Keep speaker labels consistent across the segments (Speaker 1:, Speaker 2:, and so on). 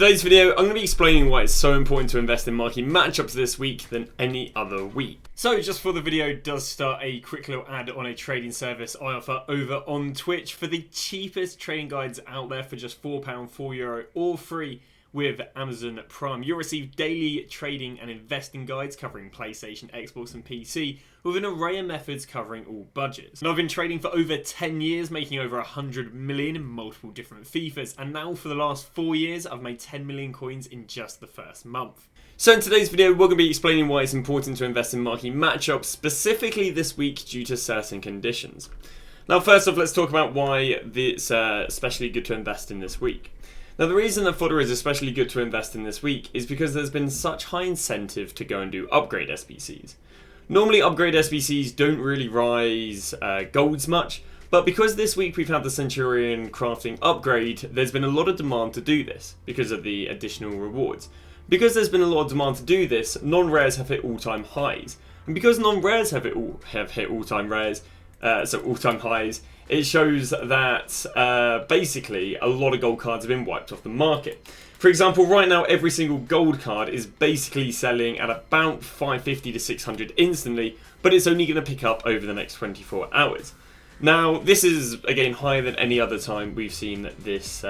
Speaker 1: Today's video, I'm going to be explaining why it's so important to invest in marquee matchups this week than any other week. So just before the video does start, a quick little ad on a trading service I offer over on Twitch for the cheapest trading guides out there for just £4, €4, all free with Amazon Prime. You'll receive daily trading and investing guides covering PlayStation, Xbox and PC with an array of methods covering all budgets. And I've been trading for over 10 years, making over 100 million in multiple different FIFAs, and now for the last 4 years I've made 10 million coins in just the first month. So in today's video, we're going to be explaining why it's important to invest in marquee matchups, specifically this week due to certain conditions. Now first off, let's talk about why it's especially good to invest in this week. Now the reason that fodder is especially good to invest in this week is because there's been such high incentive to go and do upgrade SBCs. Normally upgrade SBCs don't really rise golds much, but because this week we've had the Centurion crafting upgrade, there's been a lot of demand to do this because of the additional rewards. Because there's been a lot of demand to do this, non-rares have hit all-time highs. And because non-rares have hit all-time highs, it shows that basically a lot of gold cards have been wiped off the market. For example, right now every single gold card is basically selling at about 550 to 600 instantly, but it's only going to pick up over the next 24 hours. Now this is again higher than any other time we've seen this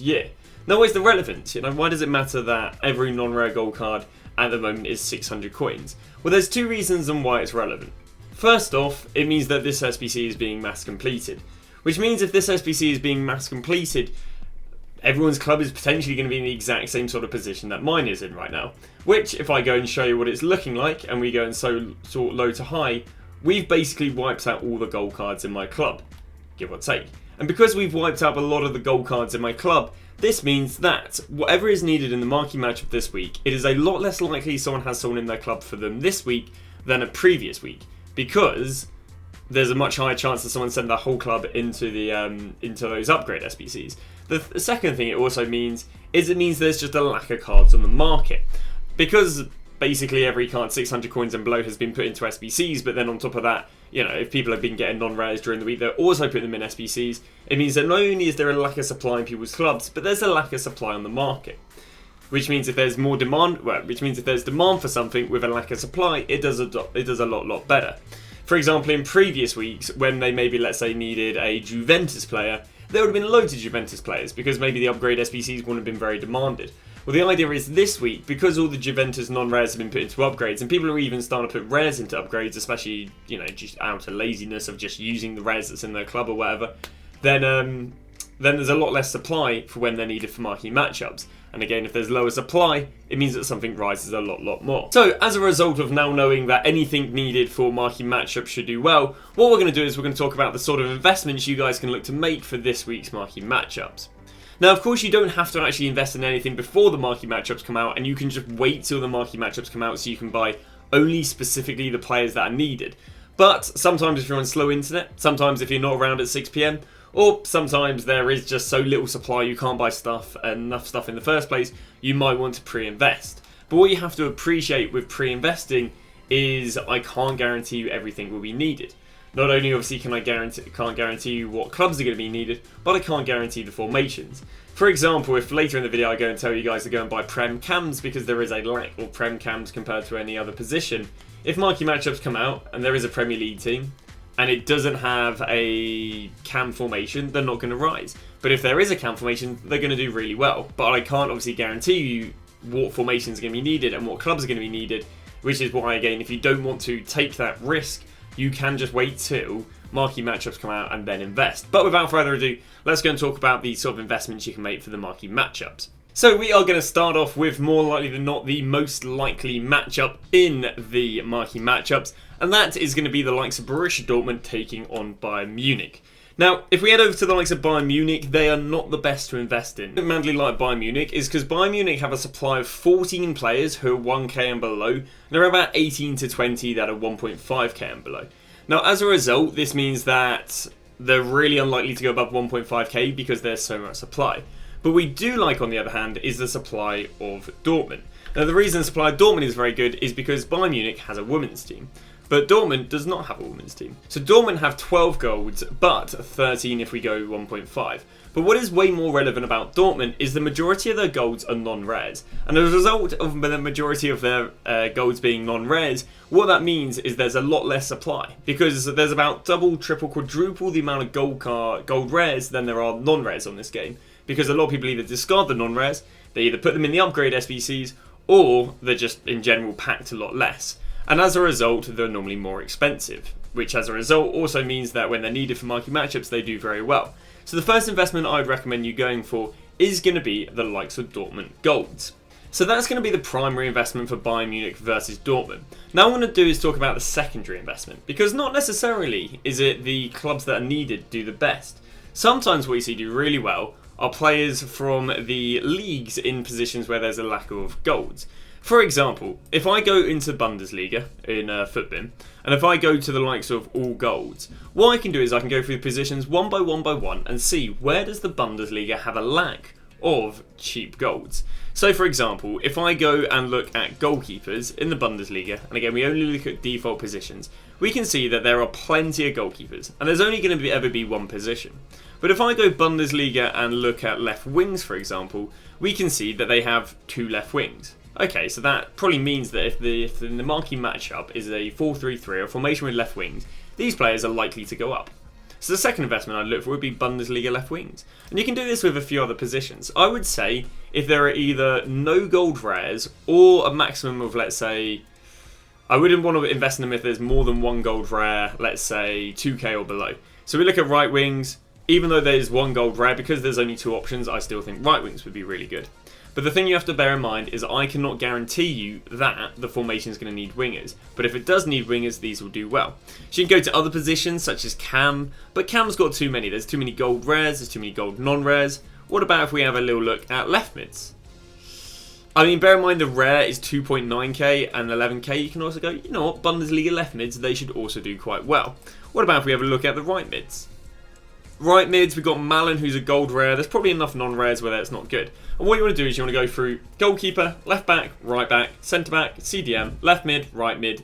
Speaker 1: year. Now where's the relevance? Why does it matter that every non-rare gold card at the moment is 600 coins? Well, there's two reasons on why it's relevant. First off, it means that this SBC is being mass completed, which means if this SBC is being mass completed, everyone's club is potentially going to be in the exact same sort of position that mine is in right now. Which, if I go and show you what it's looking like, and we go and sort low to high, we've basically wiped out all the gold cards in my club, give or take. And because we've wiped out a lot of the gold cards in my club, this means that whatever is needed in the marquee matchup this week, it is a lot less likely someone has someone in their club for them this week than a previous week. Because there's a much higher chance that someone sent their whole club into those upgrade SBCs. The second thing it also means is it means there's just a lack of cards on the market. Because basically every card 600 coins and below has been put into SBCs, but then on top of that, if people have been getting non-rares during the week, they're also putting them in SBCs. It means that not only is there a lack of supply in people's clubs, but there's a lack of supply on the market. Which means if there's more demand, if there's demand for something with a lack of supply, it does a lot better. For example, in previous weeks, when they maybe, let's say, needed a Juventus player, there would have been loads of Juventus players because maybe the upgrade SBCs wouldn't have been very demanded. Well, the idea is this week, because all the Juventus non-rares have been put into upgrades, and people are even starting to put rares into upgrades, especially, just out of laziness of just using the rares that's in their club or whatever, then there's a lot less supply for when they're needed for marquee matchups. And again, if there's lower supply, it means that something rises a lot more. So as a result of now knowing that anything needed for marquee matchups should do well, what we're going to do is we're going to talk about the sort of investments you guys can look to make for this week's marquee matchups. Now, of course, you don't have to actually invest in anything before the marquee matchups come out, and you can just wait till the marquee matchups come out so you can buy only specifically the players that are needed. But sometimes if you're on slow internet, sometimes if you're not around at 6 PM, or sometimes there is just so little supply you can't buy enough stuff in the first place, you might want to pre-invest. But what you have to appreciate with pre-investing is I can't guarantee you everything will be needed. Not only obviously can't guarantee you what clubs are going to be needed, but I can't guarantee the formations. For example, if later in the video I go and tell you guys to go and buy Prem Cams because there is a lack of Prem Cams compared to any other position, if marquee matchups come out and there is a Premier League team, and it doesn't have a cam formation, they're not going to rise. But if there is a cam formation, they're going to do really well. But I can't obviously guarantee you what formations are going to be needed and what clubs are going to be needed, which is why, again, if you don't want to take that risk, you can just wait till marquee matchups come out and then invest. But without further ado, let's go and talk about the sort of investments you can make for the marquee matchups. So we are going to start off with, more likely than not, the most likely matchup in the marquee matchups, and that is going to be the likes of Borussia Dortmund taking on Bayern Munich. Now, if we head over to the likes of Bayern Munich, they are not the best to invest in. What madly like Bayern Munich is because Bayern Munich have a supply of 14 players who are 1k and below, and there are about 18 to 20 that are 1.5k and below. Now, as a result, this means that they're really unlikely to go above 1.5k because there's so much supply. But we do like, on the other hand, is the supply of Dortmund. Now, the reason the supply of Dortmund is very good is because Bayern Munich has a women's team. But Dortmund does not have a women's team. So Dortmund have 12 golds, but 13 if we go 1.5. But what is way more relevant about Dortmund is the majority of their golds are non-rares. And as a result of the majority of their golds being non-rares, what that means is there's a lot less supply. Because there's about double, triple, quadruple the amount of gold rares than there are non-rares on this game. Because a lot of people either discard the non-rares, they either put them in the upgrade SBCs, or they're just in general packed a lot less. And as a result, they're normally more expensive. Which as a result also means that when they're needed for marquee matchups, they do very well. So the first investment I'd recommend you going for is going to be the likes of Dortmund golds. So that's going to be the primary investment for Bayern Munich versus Dortmund. Now what I'm going to do is talk about the secondary investment, because not necessarily is it the clubs that are needed do the best. Sometimes what you see do really well are players from the leagues in positions where there's a lack of golds. For example, if I go into Bundesliga in football, and if I go to the likes of all golds, what I can do is I can go through the positions one by one and see where does the Bundesliga have a lack of cheap golds. So for example, if I go and look at goalkeepers in the Bundesliga, and again we only look at default positions, we can see that there are plenty of goalkeepers, and there's only going to ever be one position. But if I go Bundesliga and look at left wings, for example, we can see that they have 2 left wings. Okay, so that probably means that if the marquee matchup is a 4-3-3 or formation with left wings, these players are likely to go up. So the second investment I'd look for would be Bundesliga left wings. And you can do this with a few other positions. I would say if there are either no gold rares or a maximum of, let's say, I wouldn't want to invest in them if there's more than 1 gold rare, let's say 2k or below. So we look at right wings, even though there's 1 gold rare, because there's only 2 options, I still think right wings would be really good. But the thing you have to bear in mind is I cannot guarantee you that the formation is going to need wingers. But if it does need wingers, these will do well. So you can go to other positions such as Cam, but Cam's got too many. There's too many gold rares, there's too many gold non-rares. What about if we have a little look at left mids? I mean, bear in mind the rare is 2.9k and 11k. You can also go, you know what, Bundesliga left mids, they should also do quite well. What about if we have a look at the right mids? Right mids, we've got Malin, who's a gold rare. There's probably enough non-rares where that's not good. And what you want to do is you want to go through goalkeeper, left back, centre back, CDM, left mid,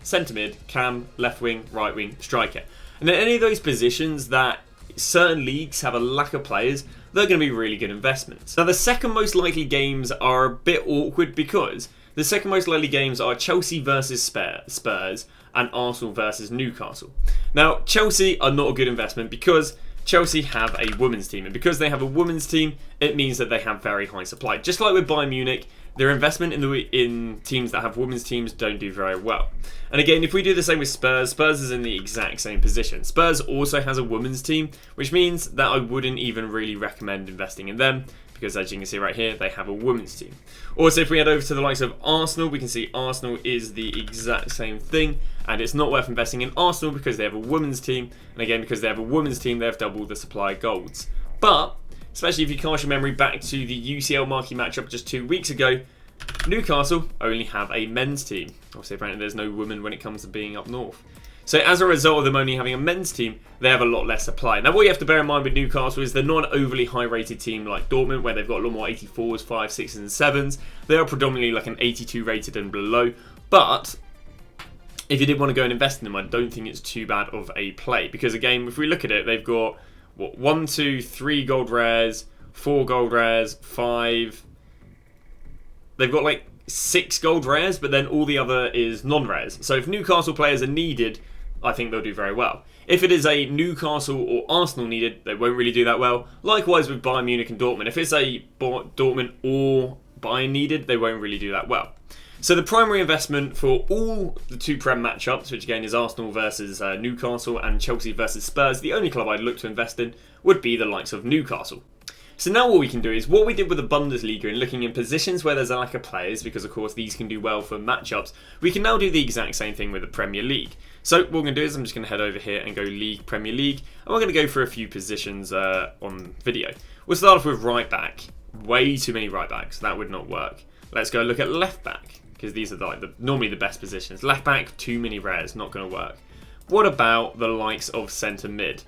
Speaker 1: centre mid, cam, left wing, right wing, striker. And in any of those positions that certain leagues have a lack of players, they're going to be really good investments. Now the second most likely games are a bit awkward because the second most likely games are Chelsea versus Spurs and Arsenal versus Newcastle. Now Chelsea are not a good investment because Chelsea have a women's team, and because they have a women's team, it means that they have very high supply. Just like with Bayern Munich, their investment in teams that have women's teams don't do very well. And again, if we do the same with Spurs, Spurs is in the exact same position. Spurs also has a women's team, which means that I wouldn't even really recommend investing in them, because as you can see right here, they have a women's team. Also, if we head over to the likes of Arsenal, we can see Arsenal is the exact same thing, and it's not worth investing in Arsenal because they have a women's team, and again, because they have a women's team, they have double the supply of golds. But, especially if you cast your memory back to the UCL marquee matchup just 2 weeks ago, Newcastle only have a men's team. Obviously, apparently there's no women when it comes to being up north. So as a result of them only having a men's team, they have a lot less supply. Now what you have to bear in mind with Newcastle is they're not an overly high rated team like Dortmund, where they've got a lot more 84s, 5s, 6s and 7s. They are predominantly like an 82 rated and below. But if you did want to go and invest in them, I don't think it's too bad of a play. Because again, if we look at it, they've got, what, 1, 2, 3 gold rares, 4 gold rares, 5. They've got like 6 gold rares, but then all the other is non-rares. So if Newcastle players are needed, I think they'll do very well. If it is a Newcastle or Arsenal needed, they won't really do that well. Likewise with Bayern Munich and Dortmund. If it's a Dortmund or Bayern needed, they won't really do that well. So the primary investment for all the 2 Prem matchups, which again is Arsenal versus Newcastle and Chelsea versus Spurs, the only club I'd look to invest in would be the likes of Newcastle. So now what we can do is what we did with the Bundesliga in looking in positions where there's a lack of players, because of course these can do well for matchups, we can now do the exact same thing with the Premier League. So what we're going to do is I'm just going to head over here and go League, Premier League, and we're going to go for a few positions on video. We'll start off with right back. Way too many right backs, that would not work. Let's go look at left back, because these are normally the best positions. Left back, too many rares, not going to work. What about the likes of centre mid?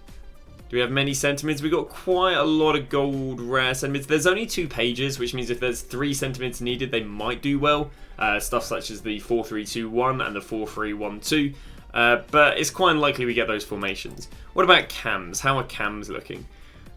Speaker 1: Do we have many centre mids? We've got quite a lot of gold rare centre mids. There's only 2 pages, which means if there's 3 centre mids needed, they might do well. Stuff such as the 4-3-2-1 and the 4-3-1-2. But it's quite unlikely we get those formations. What about cams? How are cams looking?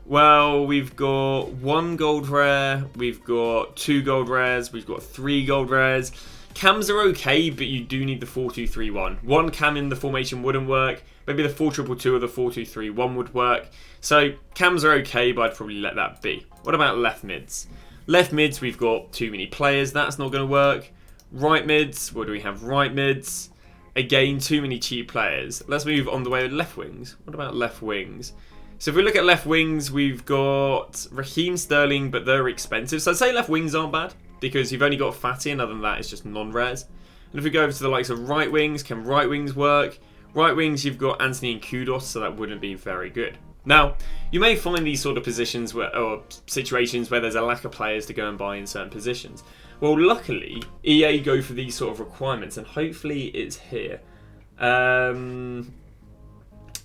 Speaker 1: Well, we've got 1 gold rare, we've got 2 gold rares, we've got 3 gold rares. Cams are okay, but you do need the 4-2-3-1. 1 cam in the formation wouldn't work. Maybe the 4-2-2 or the 4-2-3-1 would work. So cams are okay, but I'd probably let that be. What about left mids? Left mids, we've got too many players. That's not going to work. Right mids, what do we have? Right mids. Again, too many cheap players. Let's move on the way with left wings. What about left wings? So if we look at left wings, we've got Raheem Sterling, but they're expensive. So I'd say left wings aren't bad, because you've only got Fatty, and other than that, it's just non-rares. And if we go over to the likes of right wings, can right wings work? Right wings, you've got Anthony and Kudos, so that wouldn't be very good. Now, you may find these sort of positions where, or situations where there's a lack of players to go and buy in certain positions. Well, luckily, EA go for these sort of requirements, and hopefully it's here.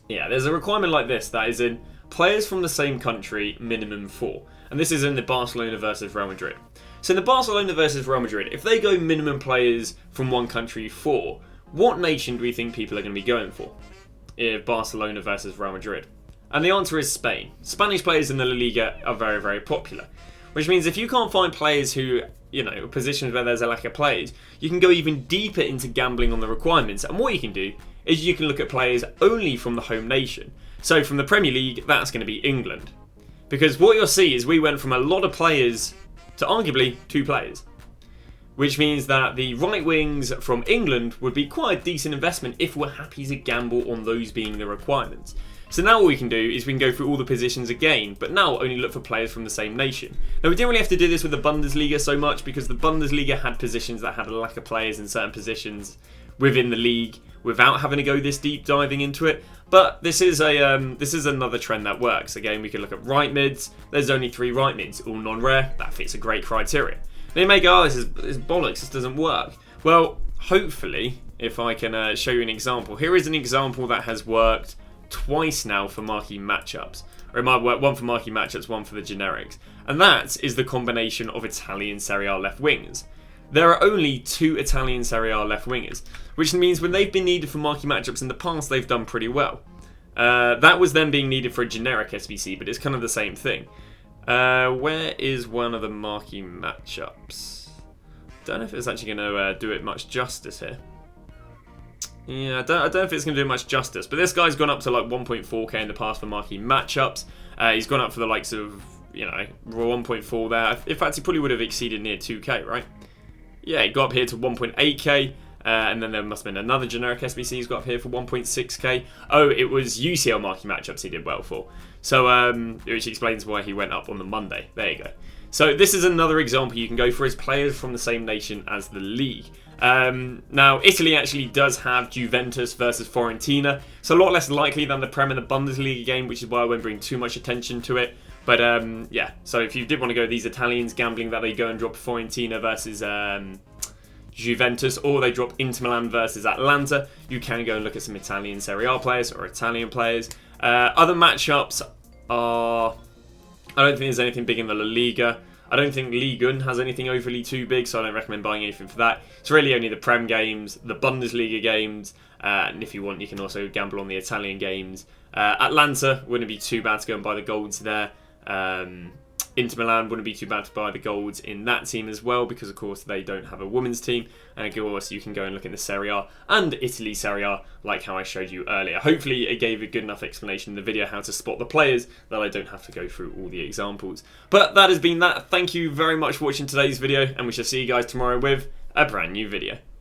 Speaker 1: Yeah, there's a requirement like this that is in players from the same country, minimum 4. And this is in the Barcelona versus Real Madrid. So in the Barcelona versus Real Madrid, if they go minimum players from one country 4, what nation do we think people are going to be going for? If Barcelona versus Real Madrid. And the answer is Spain. Spanish players in the La Liga are very, very popular. Which means if you can't find players who, you know, positions where there's a lack of players, you can go even deeper into gambling on the requirements. And what you can do is you can look at players only from the home nation. So from the Premier League, that's going to be England. Because what you'll see is we went from a lot of players to arguably 2 players. Which means that the right wings from England would be quite a decent investment if we're happy to gamble on those being the requirements. So now what we can do is we can go through all the positions again, but now only look for players from the same nation. Now we didn't really have to do this with the Bundesliga so much because the Bundesliga had positions that had a lack of players in certain positions within the league without having to go this deep diving into it. But this is another trend that works. Again, we can look at right mids. There's only 3 right mids, all non-rare. That fits a great criteria. They may go, oh, this is bollocks, this doesn't work. Well, hopefully, if I can show you an example. Here is an example that has worked twice now for marquee matchups. Or it might work one for marquee matchups, one for the generics. And that is the combination of Italian Serie A left wingers. There are only 2 Italian Serie A left wingers, which means when they've been needed for marquee matchups in the past, they've done pretty well. That was then being needed for a generic SBC, but it's kind of the same thing. Where is one of the marquee matchups? Don't know if it's actually going to do it much justice here. Yeah, I don't know if it's going to do much justice, but this guy's gone up to like 1.4k in the past for marquee matchups. He's gone up for the likes of, you know, 1.4 there. In fact, he probably would have exceeded near 2k, right? Yeah, he got up here to 1.8k. And then there must have been another generic SBC he's got up here for 1.6k. Oh, it was UCL marquee matchups he did well for. So, which explains why he went up on the Monday. There you go. So this is another example you can go for as players from the same nation as the league. Now, Italy actually does have Juventus versus Fiorentina. It's a lot less likely than the Prem and the Bundesliga game, which is why I won't bring too much attention to it. But yeah, so if you did want to go these Italians gambling that they go and drop Fiorentina versus Juventus, or they drop Inter Milan versus Atalanta, you can go and look at some Italian Serie A players or Italian players. Other matchups are, I don't think there's anything big in the La Liga. I don't think Ligue 1 has anything overly too big, so I don't recommend buying anything for that. It's really only the Prem games, the Bundesliga games, and if you want, you can also gamble on the Italian games. Atlanta wouldn't be too bad to go and buy the golds there. Inter Milan wouldn't be too bad to buy the golds in that team as well, because of course they don't have a women's team. And of course you can go and look in the Serie A and Italy Serie A, like how I showed you earlier. Hopefully it gave a good enough explanation in the video how to spot the players that I don't have to go through all the examples. But that has been that. Thank you very much for watching today's video, and we shall see you guys tomorrow with a brand new video.